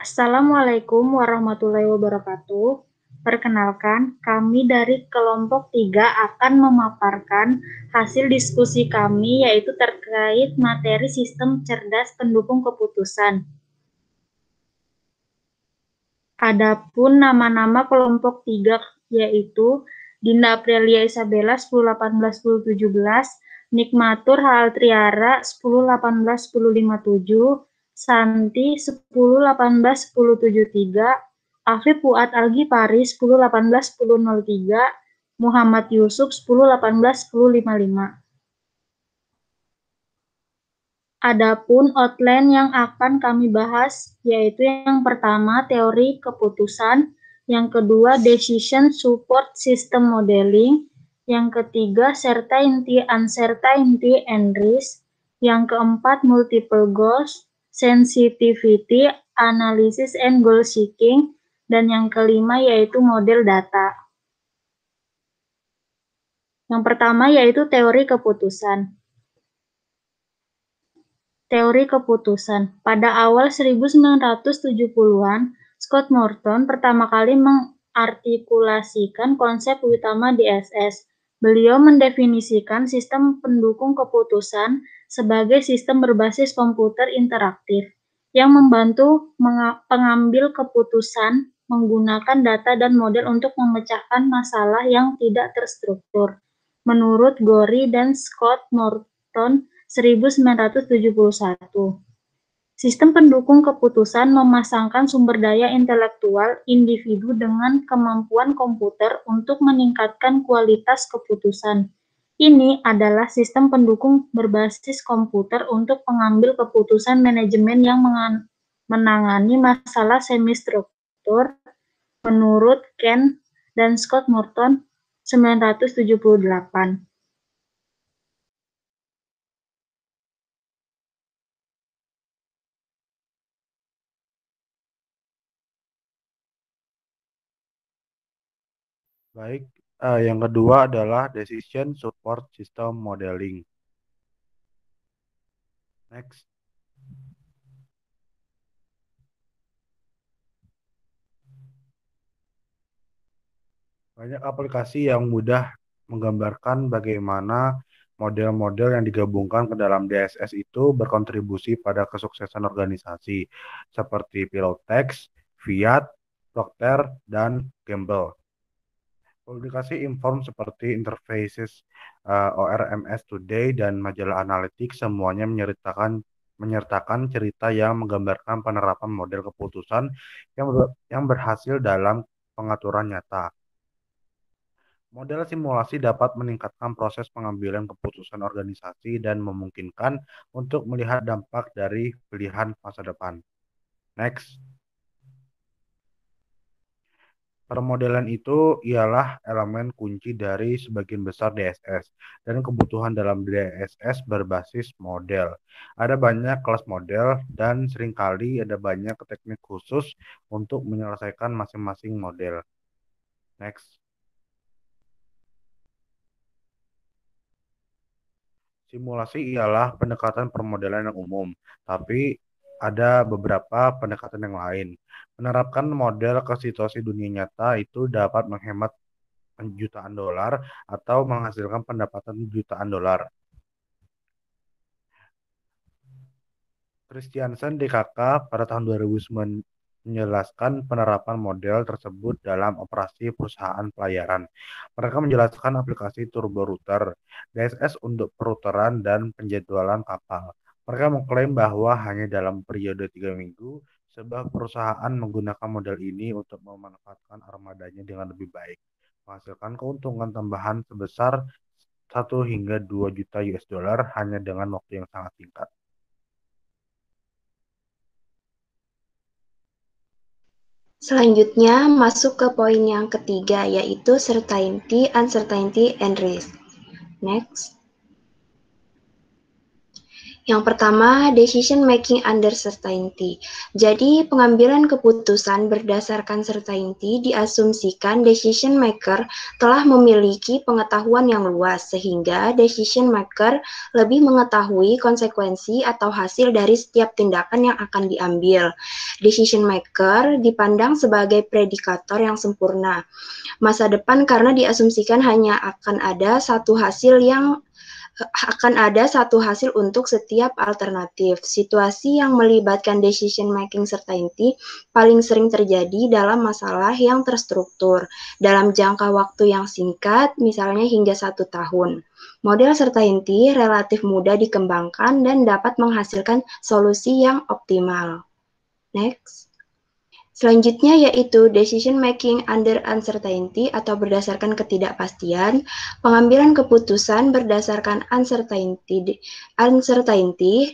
Assalamualaikum warahmatullahi wabarakatuh. Perkenalkan, kami dari kelompok 3 akan memaparkan hasil diskusi kami yaitu terkait materi sistem cerdas pendukung keputusan. Adapun nama-nama kelompok 3 yaitu Dinda Aprilia Isabella 1018-1017, Nikmatur Haltriara 1018-1057, Santi 1018-1073, Afif Fuad Algifari 1018-1003, Muhammad Yusuf 1018-1055. Adapun outline yang akan kami bahas yaitu yang pertama teori keputusan, yang kedua decision support system modeling, yang ketiga certainty, uncertainty, and risk, yang keempat multiple goals, sensitivity, analysis, and goal seeking, dan yang kelima yaitu model data. Yang pertama yaitu teori keputusan. Teori keputusan. Pada awal 1970-an, Scott Morton pertama kali mengartikulasikan konsep utama DSS. Beliau mendefinisikan sistem pendukung keputusan sebagai sistem berbasis komputer interaktif yang membantu pengambil keputusan menggunakan data dan model untuk memecahkan masalah yang tidak terstruktur. Menurut Gorey dan Scott Morton 1971. Sistem pendukung keputusan memasangkan sumber daya intelektual individu dengan kemampuan komputer untuk meningkatkan kualitas keputusan. Ini adalah sistem pendukung berbasis komputer untuk pengambil keputusan manajemen yang menangani masalah semi-struktur menurut Ken dan Scott Morton 1978. Baik, yang kedua adalah Decision Support System Modeling. Next. Banyak aplikasi yang mudah menggambarkan bagaimana model-model yang digabungkan ke dalam DSS itu berkontribusi pada kesuksesan organisasi, seperti Pilotex, Fiat, Procter, dan Gamble. Publikasi Inform seperti Interfaces, ORMS Today, dan majalah analitik semuanya menyertakan cerita yang menggambarkan penerapan model keputusan yang berhasil dalam pengaturan nyata. Model simulasi dapat meningkatkan proses pengambilan keputusan organisasi dan memungkinkan untuk melihat dampak dari pilihan masa depan. Next. Permodelan itu ialah elemen kunci dari sebagian besar DSS, dan kebutuhan dalam DSS berbasis model. Ada banyak kelas model, dan seringkali ada banyak teknik khusus untuk menyelesaikan masing-masing model. Next. Simulasi ialah pendekatan permodelan yang umum, tapi ada beberapa pendekatan yang lain. Menerapkan model ke situasi dunia nyata itu dapat menghemat jutaan dolar atau menghasilkan pendapatan jutaan dolar. Christiansen DKK pada tahun 2009 menjelaskan penerapan model tersebut dalam operasi perusahaan pelayaran. Mereka menjelaskan aplikasi turbo router, DSS untuk peruteran dan penjadwalan kapal. Mereka mengklaim bahwa hanya dalam periode 3 minggu, sebuah perusahaan menggunakan model ini untuk memanfaatkan armadanya dengan lebih baik, menghasilkan keuntungan tambahan sebesar 1 hingga 2 juta US dollar hanya dengan waktu yang sangat singkat. Selanjutnya, masuk ke poin yang ketiga, yaitu certainty, uncertainty, and risk. Next. Yang pertama, decision making under certainty. Jadi, pengambilan keputusan berdasarkan certainty diasumsikan decision maker telah memiliki pengetahuan yang luas, sehingga decision maker lebih mengetahui konsekuensi atau hasil dari setiap tindakan yang akan diambil. Decision maker dipandang sebagai predikator yang sempurna masa depan karena diasumsikan hanya akan ada satu hasil untuk setiap alternatif. Situasi yang melibatkan decision making certainty paling sering terjadi dalam masalah yang terstruktur dalam jangka waktu yang singkat, misalnya hingga 1 tahun. Model certainty relatif mudah dikembangkan dan dapat menghasilkan solusi yang optimal. Next. Selanjutnya yaitu decision making under uncertainty atau berdasarkan ketidakpastian. Pengambilan keputusan berdasarkan uncertainty,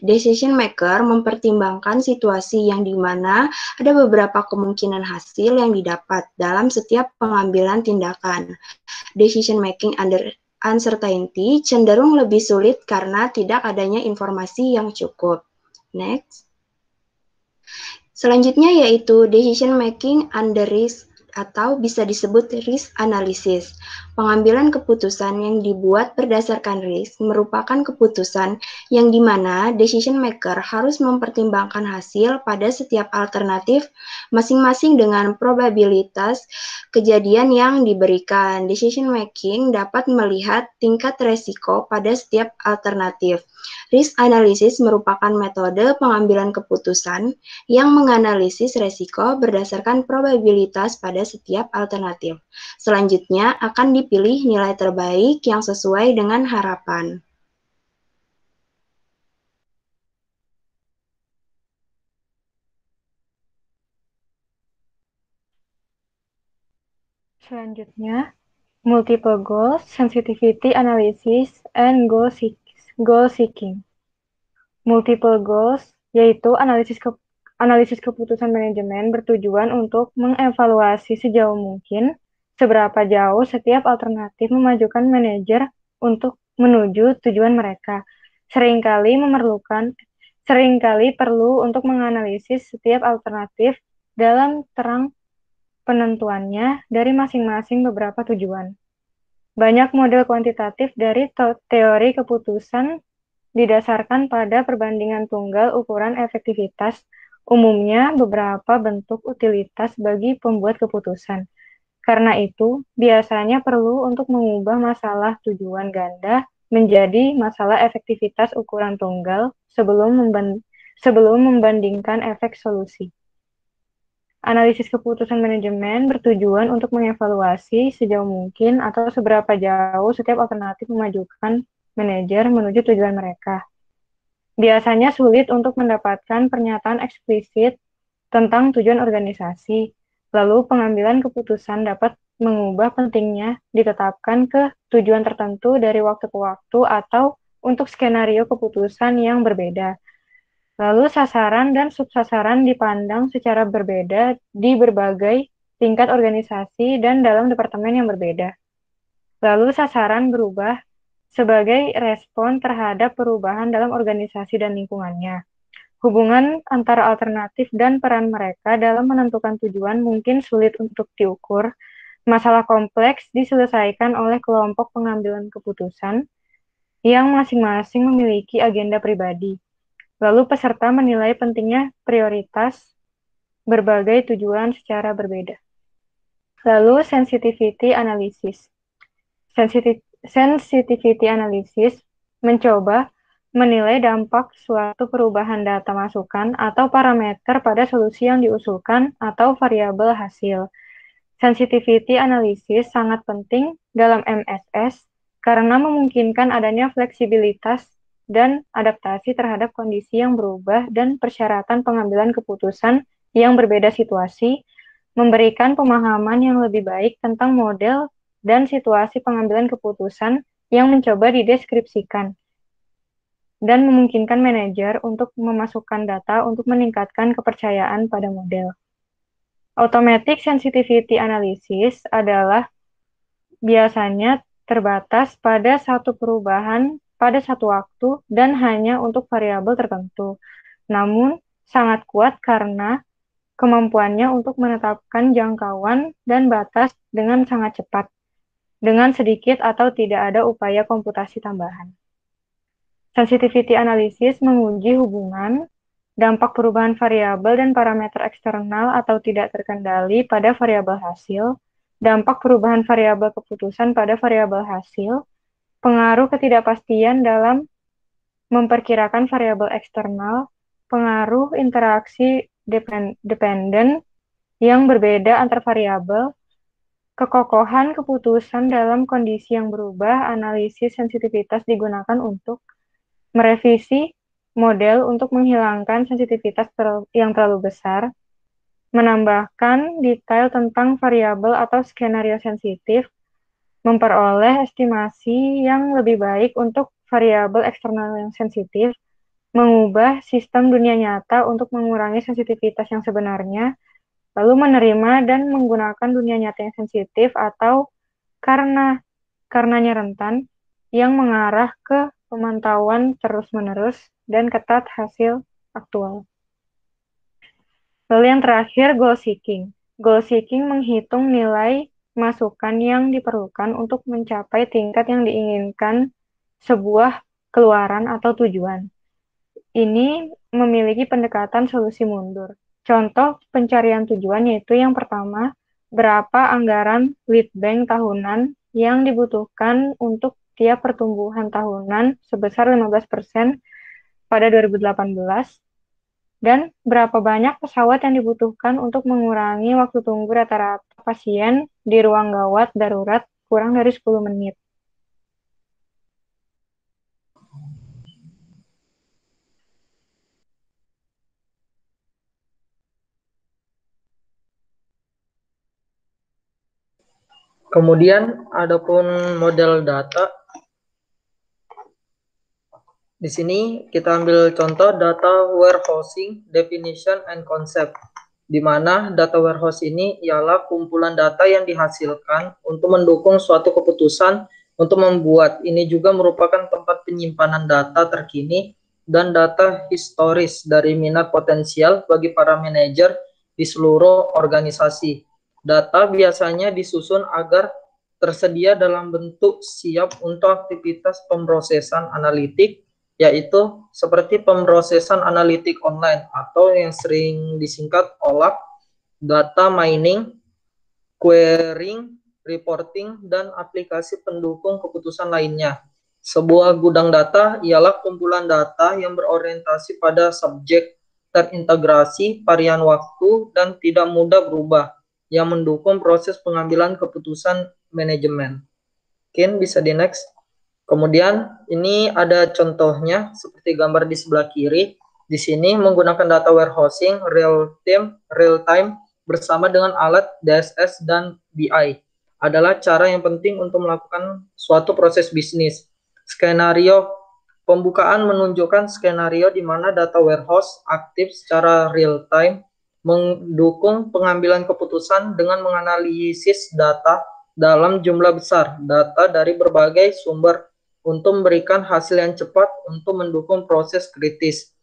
decision maker mempertimbangkan situasi yang dimana ada beberapa kemungkinan hasil yang didapat dalam setiap pengambilan tindakan. Decision making under uncertainty cenderung lebih sulit karena tidak adanya informasi yang cukup. Next. Selanjutnya yaitu decision making under risk atau bisa disebut risk analysis. Pengambilan keputusan yang dibuat berdasarkan risk merupakan keputusan yang dimana decision maker harus mempertimbangkan hasil pada setiap alternatif masing-masing dengan probabilitas kejadian yang diberikan. Decision making dapat melihat tingkat resiko pada setiap alternatif. Risk analysis merupakan metode pengambilan keputusan yang menganalisis resiko berdasarkan probabilitas pada setiap alternatif. Selanjutnya akan dipilih nilai terbaik yang sesuai dengan harapan. Selanjutnya, multiple goals, sensitivity analysis, and goal seeking. Multiple goals yaitu analisis keputusan manajemen bertujuan untuk mengevaluasi sejauh mungkin seberapa jauh setiap alternatif memajukan manajer untuk menuju tujuan mereka. Seringkali perlu untuk menganalisis setiap alternatif dalam terang penentuannya dari masing-masing beberapa tujuan. Banyak model kuantitatif dari teori keputusan didasarkan pada perbandingan tunggal ukuran efektivitas, umumnya beberapa bentuk utilitas bagi pembuat keputusan. Karena itu, biasanya perlu untuk mengubah masalah tujuan ganda menjadi masalah efektivitas ukuran tunggal sebelum membandingkan efek solusi. Analisis keputusan manajemen bertujuan untuk mengevaluasi sejauh mungkin atau seberapa jauh setiap alternatif memajukan manajer menuju tujuan mereka. Biasanya sulit untuk mendapatkan pernyataan eksplisit tentang tujuan organisasi, lalu pengambilan keputusan dapat mengubah pentingnya ditetapkan ke tujuan tertentu dari waktu ke waktu atau untuk skenario keputusan yang berbeda. Lalu sasaran dan subsasaran dipandang secara berbeda di berbagai tingkat organisasi dan dalam departemen yang berbeda. Lalu sasaran berubah sebagai respon terhadap perubahan dalam organisasi dan lingkungannya. Hubungan antara alternatif dan peran mereka dalam menentukan tujuan mungkin sulit untuk diukur. Masalah kompleks diselesaikan oleh kelompok pengambilan keputusan yang masing-masing memiliki agenda pribadi. Lalu peserta menilai pentingnya prioritas berbagai tujuan secara berbeda. Lalu sensitivity analysis. Sensitivity analysis mencoba menilai dampak suatu perubahan data masukan atau parameter pada solusi yang diusulkan atau variabel hasil. Sensitivity analysis sangat penting dalam MSS karena memungkinkan adanya fleksibilitas dan adaptasi terhadap kondisi yang berubah dan persyaratan pengambilan keputusan yang berbeda situasi, memberikan pemahaman yang lebih baik tentang model dan situasi pengambilan keputusan yang mencoba dideskripsikan, dan memungkinkan manajer untuk memasukkan data untuk meningkatkan kepercayaan pada model. Automatic sensitivity analysis adalah biasanya terbatas pada satu perubahan pada satu waktu dan hanya untuk variabel tertentu, namun sangat kuat karena kemampuannya untuk menetapkan jangkauan dan batas dengan sangat cepat, dengan sedikit atau tidak ada upaya komputasi tambahan. Sensitivity analysis menguji hubungan dampak perubahan variabel dan parameter eksternal atau tidak terkendali pada variabel hasil, dampak perubahan variabel keputusan pada variabel hasil, pengaruh ketidakpastian dalam memperkirakan variabel eksternal, pengaruh interaksi dependen yang berbeda antar variabel, kekokohan keputusan dalam kondisi yang berubah. Analisis sensitivitas digunakan untuk merevisi model untuk menghilangkan sensitivitas yang terlalu besar, menambahkan detail tentang variabel atau skenario sensitif, memperoleh estimasi yang lebih baik untuk variabel eksternal yang sensitif, mengubah sistem dunia nyata untuk mengurangi sensitivitas yang sebenarnya, lalu menerima dan menggunakan dunia nyata yang sensitif atau karenanya rentan, yang mengarah ke pemantauan terus-menerus dan ketat hasil aktual. Lalu yang terakhir, goal seeking. Goal seeking menghitung nilai masukan yang diperlukan untuk mencapai tingkat yang diinginkan sebuah keluaran atau tujuan. Ini memiliki pendekatan solusi mundur. Contoh pencarian tujuan yaitu yang pertama, berapa anggaran lead bank tahunan yang dibutuhkan untuk tiap pertumbuhan tahunan sebesar 15% pada 2018, dan berapa banyak pesawat yang dibutuhkan untuk mengurangi waktu tunggu rata-rata pasien di ruang gawat darurat kurang dari 10 menit. Kemudian adapun model data, di sini kita ambil contoh data warehousing definition and concept, di mana data warehouse ini ialah kumpulan data yang dihasilkan untuk mendukung suatu keputusan untuk membuat. Ini juga merupakan tempat penyimpanan data terkini dan data historis dari minat potensial bagi para manajer di seluruh organisasi. Data biasanya disusun agar tersedia dalam bentuk siap untuk aktivitas pemrosesan analitik, yaitu seperti pemrosesan analitik online atau yang sering disingkat OLAP, data mining, querying, reporting, dan aplikasi pendukung keputusan lainnya. Sebuah gudang data ialah kumpulan data yang berorientasi pada subjek, terintegrasi, varian waktu, dan tidak mudah berubah, yang mendukung proses pengambilan keputusan manajemen. Mungkin bisa di next. Kemudian ini ada contohnya seperti gambar di sebelah kiri. Di sini menggunakan data warehousing real time bersama dengan alat DSS dan BI adalah cara yang penting untuk melakukan suatu proses bisnis. Skenario pembukaan menunjukkan skenario di mana data warehouse aktif secara real time mendukung pengambilan keputusan dengan menganalisis data dalam jumlah besar, data dari berbagai sumber untuk memberikan hasil yang cepat untuk mendukung proses kritis.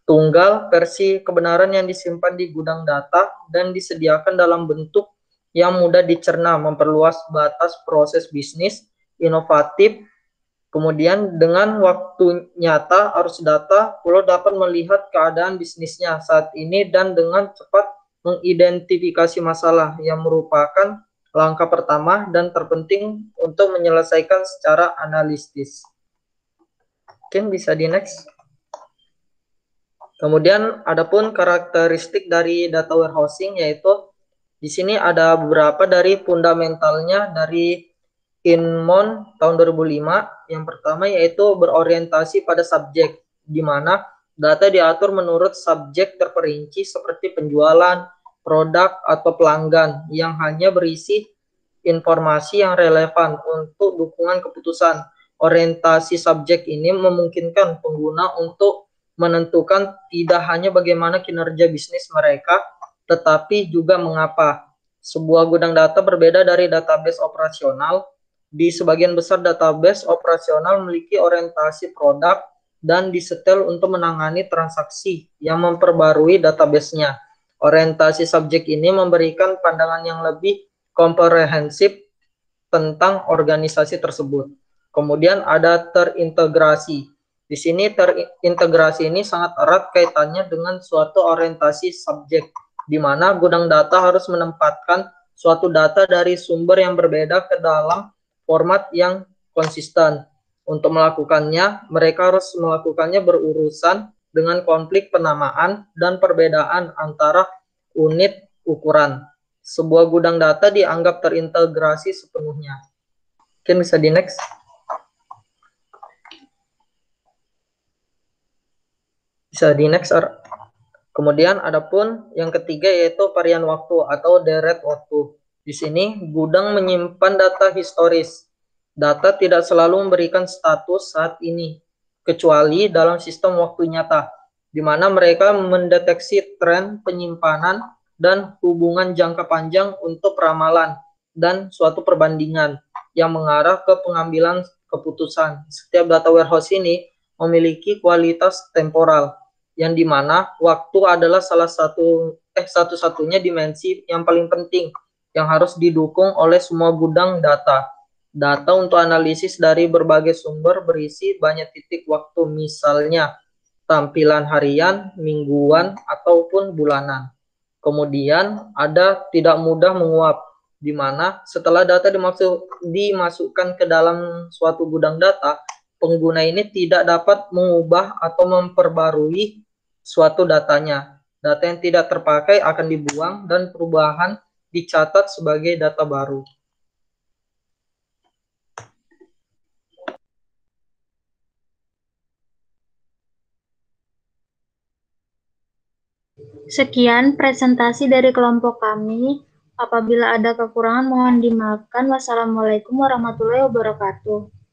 Tunggal versi kebenaran yang disimpan di gudang data dan disediakan dalam bentuk yang mudah dicerna, memperluas batas proses bisnis, inovatif. Kemudian dengan waktu nyata arus data, Pulau dapat melihat keadaan bisnisnya saat ini dan dengan cepat mengidentifikasi masalah yang merupakan langkah pertama dan terpenting untuk menyelesaikan secara analitis. Mungkin bisa di next. Kemudian adapun karakteristik dari data warehousing, yaitu di sini ada beberapa dari fundamentalnya dari Inmon tahun 2005. Yang pertama yaitu berorientasi pada subjek, di mana data diatur menurut subjek terperinci seperti penjualan, produk, atau pelanggan yang hanya berisi informasi yang relevan untuk dukungan keputusan. Orientasi subjek ini memungkinkan pengguna untuk menentukan tidak hanya bagaimana kinerja bisnis mereka, tetapi juga mengapa. Sebuah gudang data berbeda dari database operasional. di sebagian besar database operasional memiliki orientasi produk dan disetel untuk menangani transaksi yang memperbarui database-nya. Orientasi subjek ini memberikan pandangan yang lebih komprehensif tentang organisasi tersebut. Kemudian ada terintegrasi. Di sini terintegrasi ini sangat erat kaitannya dengan suatu orientasi subjek, di mana gudang data harus menempatkan suatu data dari sumber yang berbeda ke dalam format yang konsisten. Untuk melakukannya, mereka harus melakukannya berurusan dengan konflik penamaan dan perbedaan antara unit ukuran. Sebuah gudang data dianggap terintegrasi sepenuhnya. Mungkin bisa di next. Bisa di next. Kemudian adapun yang ketiga yaitu varian waktu atau deret waktu. Di sini gudang menyimpan data historis. Data tidak selalu memberikan status saat ini, kecuali dalam sistem waktu nyata, di mana mereka mendeteksi tren penyimpanan dan hubungan jangka panjang untuk ramalan dan suatu perbandingan yang mengarah ke pengambilan keputusan. Setiap data warehouse ini memiliki kualitas temporal, yang dimana waktu adalah satu-satunya dimensi yang paling penting yang harus didukung oleh semua gudang data. Data untuk analisis dari berbagai sumber berisi banyak titik waktu, misalnya tampilan harian, mingguan, ataupun bulanan. Kemudian ada tidak mudah menguap, di mana setelah data dimasukkan ke dalam suatu gudang data, pengguna ini tidak dapat mengubah atau memperbarui suatu datanya. Data yang tidak terpakai akan dibuang dan perubahan dicatat sebagai data baru. Sekian presentasi dari kelompok kami. Apabila ada kekurangan mohon dimaafkan. Wassalamualaikum warahmatullahi wabarakatuh.